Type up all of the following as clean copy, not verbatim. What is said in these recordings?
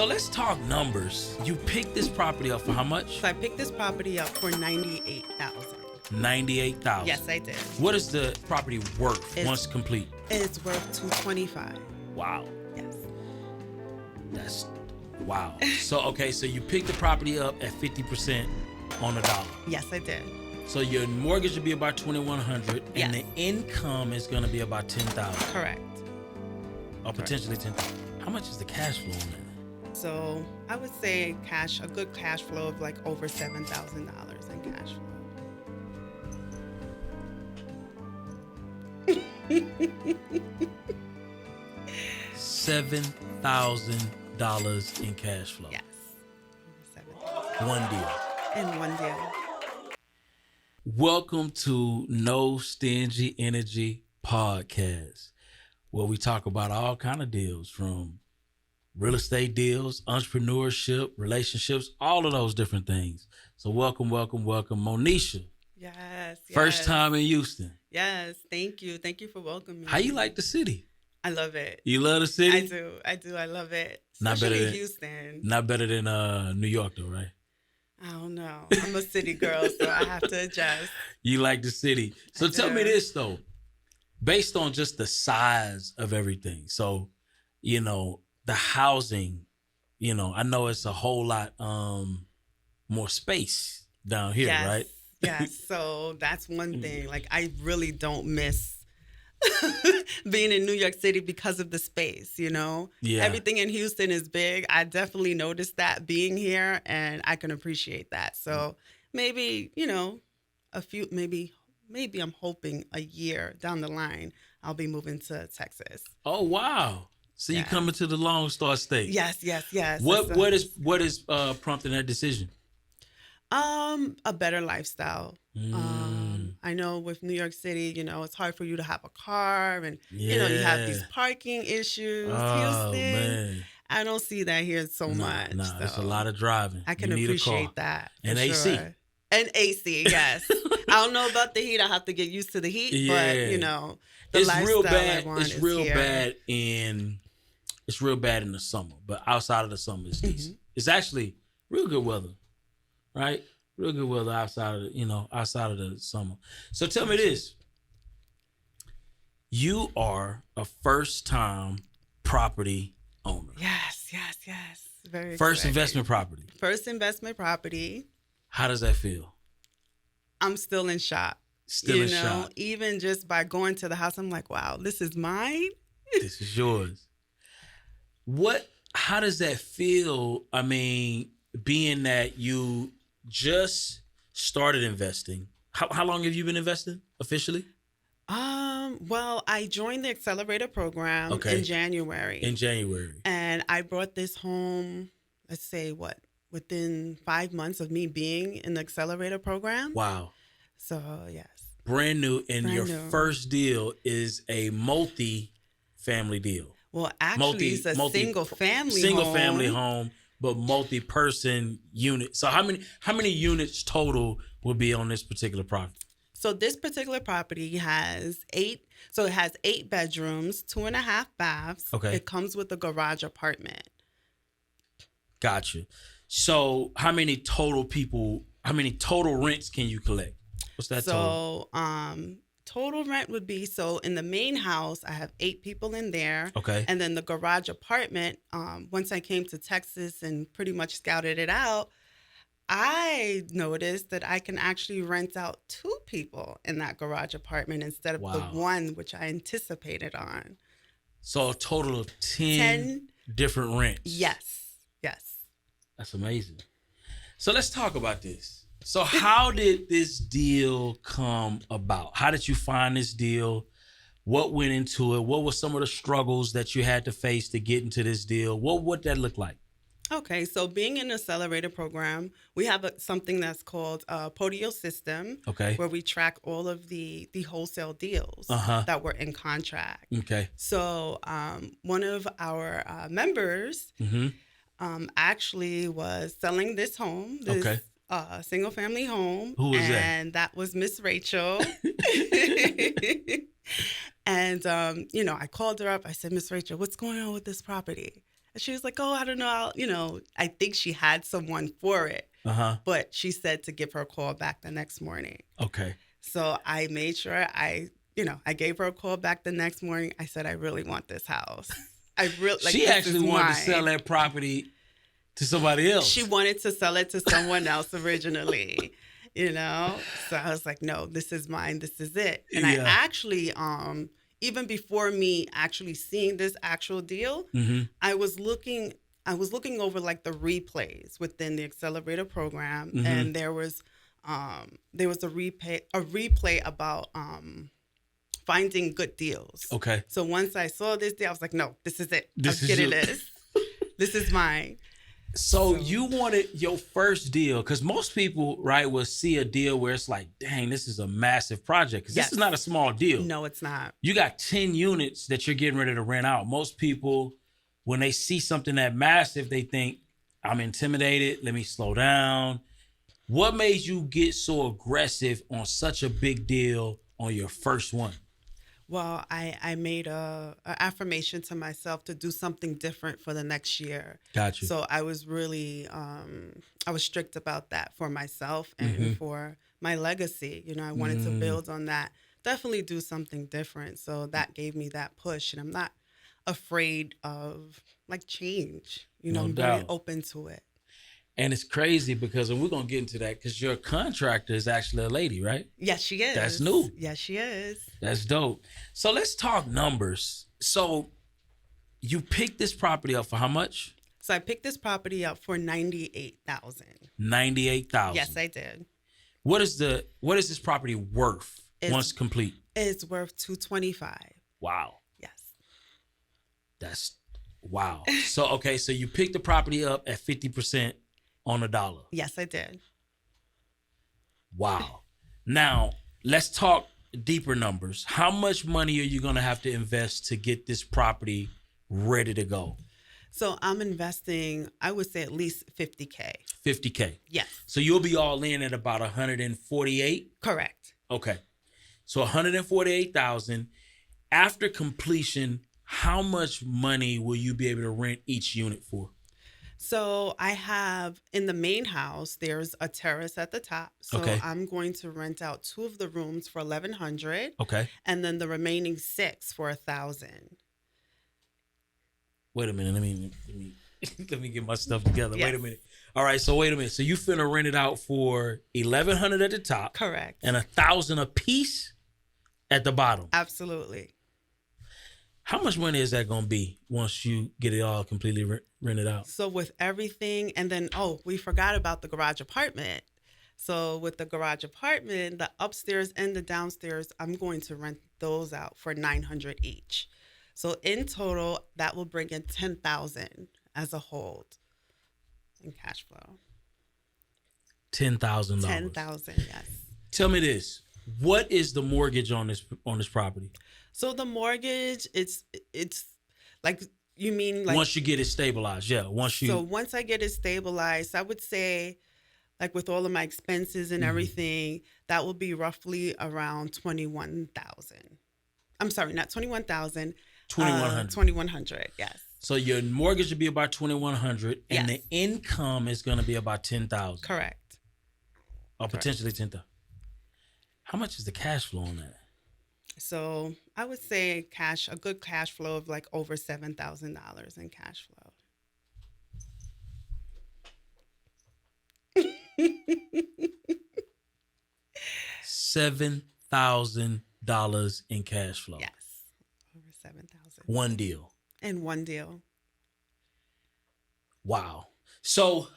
So let's talk numbers. You picked this property up for how much? So I picked this property up for $98,000. $98,000. Yes, I did. What is the property worth once complete? It's worth $225,000. Wow. Yes. That's wow. So you picked the property up at 50% on the dollar. Yes, I did. So your mortgage would be about $2,100, Yes. and the income is going to be about $10,000. Correct. Or potentially $10,000. How much is the cash flow on that? So I would say a good cash flow of like over $7,000 in cash flow. $7,000 in cash flow. Yes. 7,000. One deal. In one deal. Welcome to No Stingy Energy Podcast, where we talk about all kind of deals, from real estate deals, entrepreneurship, relationships, all of those different things. So welcome, Monisha. Yes. First time in Houston. Yes. Thank you. Thank you for welcoming me. How you like the city? I love it. You love the city? I do. I love it. Not better Especially than Houston. Not better than New York though, right? I don't know. I'm a city girl, so I have to adjust. You like the city. So tell me this though, based on just the size of everything. So, the housing, I know it's a whole lot more space down here, Yes, right? Yes. So that's one thing. Like, I really don't miss being in New York City because of the space, Yeah. Everything in Houston is big. I definitely noticed that being here, and I can appreciate that. So maybe, maybe I'm hoping a year down the line, I'll be moving to Texas. Oh, wow. So you coming to the Lone Star State? Yes. What is prompting that decision? A better lifestyle. I know with New York City, it's hard for you to have a car, and you have these parking issues. Oh, Houston, man. I don't see that here so much. No, so it's a lot of driving. I can You need appreciate a car. that. And for AC. sure. And AC, yes. I don't know about the heat. I have to get used to the heat, but the it's lifestyle real bad. I want It's is real here. bad it's real bad in the summer, but outside of the summer, it's decent. It's actually real good weather, right? Real good weather outside of the summer. So tell me this: you are a first-time property owner. Yes. Very First excited. investment property. First investment property. How does that feel? I'm still in shock. Still in shock. Even just by going to the house, I'm like, wow, this is mine. This is yours. How does that feel? I mean, being that you just started investing. How long have you been investing officially? Well, I joined the accelerator program in January. And I brought this home, let's say within 5 months of me being in the accelerator program. Wow. So, yes. Brand new. And your first deal is a multi-family deal. Well, actually, it's a single family home, but multi-person unit. So how many units total will be on this particular property? So this particular property has 8. So it has 8 bedrooms, 2.5 baths. Okay. It comes with a garage apartment. Gotcha. So how many total rents can you collect? What's that total? So total rent would be, so in the main house, I have 8 people in there. Okay. And then the garage apartment, once I came to Texas and pretty much scouted it out, I noticed that I can actually rent out 2 people in that garage apartment instead of the one which I anticipated on. So a total of 10 different rents. Yes. That's amazing. So let's talk about this. So how did this deal come about? How did you find this deal? What went into it? What were some of the struggles that you had to face to get into this deal? What would that look like? Okay, so being in the accelerator program, we have something that's called a Podio system, where we track all of the wholesale deals that were in contract. Okay. So one of our members actually was selling this home, single family home. Who was that? And that was Miss Rachel. And, I called her up. I said, Miss Rachel, what's going on with this property? she was like, oh, I don't know. I think she had someone for it, but she said to give her a call back the next morning. Okay. So I made sure I gave her a call back the next morning. I said, I really want this house. She actually wanted to sell that property to somebody else. She wanted to sell it to someone else originally, So I was like, no, this is mine. This is it. And I actually, even before me actually seeing this actual deal, I was looking over like the replays within the accelerator program, and there was a replay about finding good deals. Okay. So once I saw this deal, I was like, no, this is it. I'm getting this. This is mine. So you wanted your first deal, because most people, right, will see a deal where it's like, dang, this is a massive project. Because this is not a small deal. No, it's not. You got 10 units that you're getting ready to rent out. Most people, when they see something that massive, they think, I'm intimidated. Let me slow down. What made you get so aggressive on such a big deal on your first one? Well, I made a affirmation to myself to do something different for the next year. Gotcha. So I was really, I was strict about that for myself and for my legacy. I wanted to build on that, definitely do something different. So that gave me that push, and I'm not afraid of like change. No I'm doubt. very open to it. And it's crazy because, and we're going to get into that, because your contractor is actually a lady, right? Yes, she is. That's new. Yes, she is. That's dope. So let's talk numbers. So you picked this property up for how much? So I picked this property up for $98,000. $98,000. Yes, I did. What is this property worth once complete? It's worth $225,000. Wow. Yes. That's wow. So so you picked the property up at 50% on the dollar. Yes, I did. Wow. Now, let's talk deeper numbers. How much money are you going to have to invest to get this property ready to go? So I'm investing, I would say at least $50K. $50K. Yes. So you'll be all in at about 148? Correct. Okay. So 148,000. After completion, how much money will you be able to rent each unit for? So I have, in the main house, there's a terrace at the top. So I'm going to rent out 2 of the rooms for $1,100. Okay. And then the remaining 6 for $1,000. Wait a minute. Let me get my stuff together. Yes. Wait a minute. All right. So wait a minute. So you finna rent it out for $1,100 at the top. Correct. And $1,000 a piece at the bottom. Absolutely. How much money is that going to be once you get it all completely rented out? So with everything, and then, we forgot about the garage apartment. So with the garage apartment, the upstairs and the downstairs, I'm going to rent those out for $900 each. So in total, that will bring in $10,000 as a hold in cash flow. $10,000. $10,000, yes. Tell me this: what is the mortgage on this property? So the mortgage, it's like, you mean like once you get it stabilized? Yeah, So once I get it stabilized, I would say, like with all of my expenses and everything, that will be roughly around $21,000. I'm sorry, not $21,000. $2,100. $2,100, yes. So your mortgage would be about $2,100, and Yes. the income is going to be about $10,000. Correct. Or potentially $10,000. How much is the cash flow on that? So I would say a good cash flow of like over $7,000 in cash flow. $7,000 in cash flow. Yes, over $7,000. One deal. And one deal. Wow. So,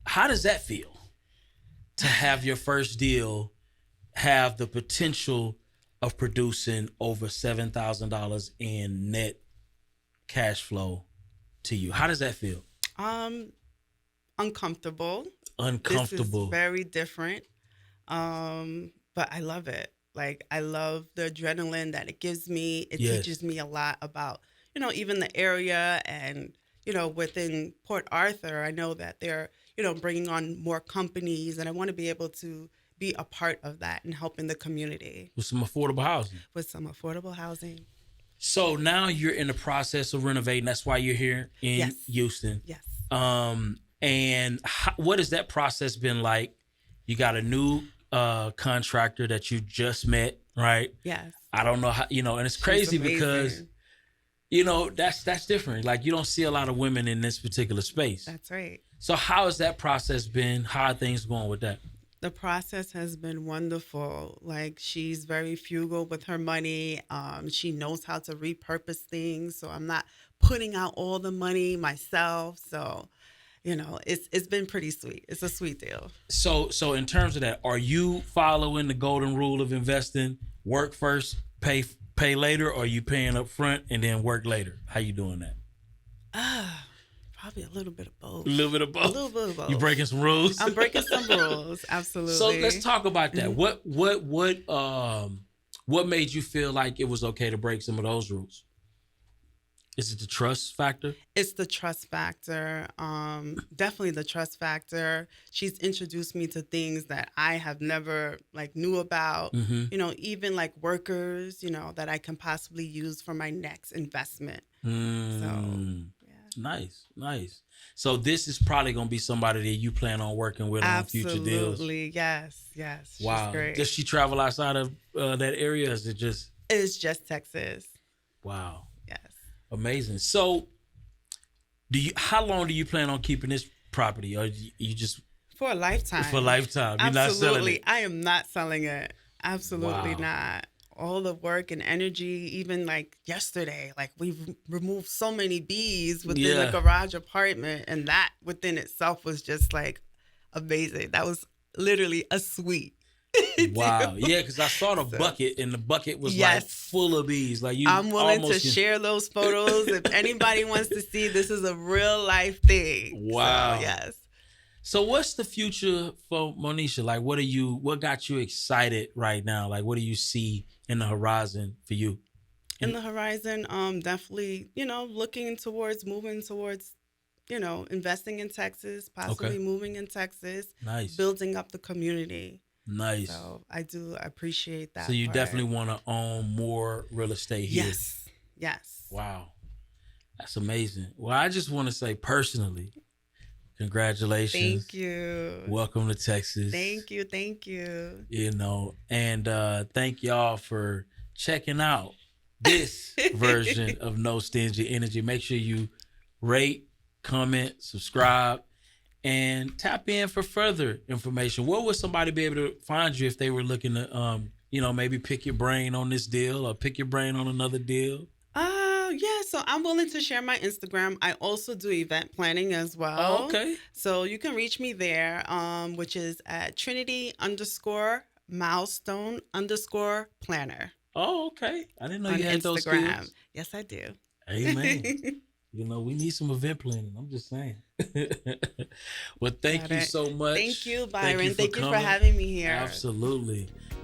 how does that feel to have your first deal have the potential of producing over $7,000 in net cash flow to you? How does that feel? Uncomfortable. Uncomfortable. This is very different. But I love it. Like, I love the adrenaline that it gives me. It teaches me a lot about, even the area and, within Port Arthur, I know that they're, bringing on more companies, and I want to be able to be a part of that and helping the community. With some affordable housing. With some affordable housing. So now you're in the process of renovating. That's why you're here in Yes. Houston. Yes. And what has that process been like? You got a new contractor that you just met, right? Yes. I don't know how, and it's crazy because, that's different. Like you don't see a lot of women in this particular space. That's right. So how has that process been? How are things going with that? The process has been wonderful. Like she's very frugal with her money. She knows how to repurpose things. So I'm not putting out all the money myself. So, it's been pretty sweet. It's a sweet deal. So in terms of that, are you following the golden rule of investing? Work first, pay later, or are you paying up front and then work later? How you doing that? Probably a little bit of both. A little bit of both. A little bit of both. You breaking some rules? I'm breaking some rules. Absolutely. So let's talk about that. What made you feel like it was okay to break some of those rules? Is it the trust factor? It's the trust factor. Definitely the trust factor. She's introduced me to things that I have never knew about. Mm-hmm. Even workers, that I can possibly use for my next investment. So yeah. Nice. So this is probably gonna be somebody that you plan on working with on future deals. Absolutely, yes. Wow. She's great. Does she travel outside of that area? Or is it just? It's just Texas. Wow. Yes. Amazing. So, how long do you plan on keeping this property, or you just for a lifetime? For a lifetime, you're not selling it. I am not selling it. Absolutely Wow. not. All the work and energy, even yesterday, we removed so many bees within the garage apartment, and that within itself was just amazing. That was literally a sweet. Wow. Yeah, because I saw the bucket, and the bucket was full of bees. I'm willing to share those photos if anybody wants to see. This is a real life thing. Wow. So, yes. So what's the future for Monisha? What got you excited right now? What do you see in the horizon for you? In the horizon, definitely, moving towards, investing in Texas, possibly moving in Texas. Nice. Building up the community. Nice. So I do appreciate that. So you part. definitely want to own more real estate here. Yes. Wow. That's amazing. Well, I just want to say personally, congratulations. Thank you. Welcome to Texas. Thank you. And thank y'all for checking out this version of No Stingy Energy. Make sure you rate, comment, subscribe, and tap in for further information. Where would somebody be able to find you if they were looking to, maybe pick your brain on this deal or pick your brain on another deal? Yeah, so I'm willing to share my Instagram. I also do event planning as well. Oh, okay. So you can reach me there, which is at Trinity_milestone_planner. Oh, okay. I didn't know you had Instagram. those skills. Yes, I do. Amen. We need some event planning. I'm just saying. Well, thank you so much. Thank you, Byron. Thank you for having me here. Absolutely.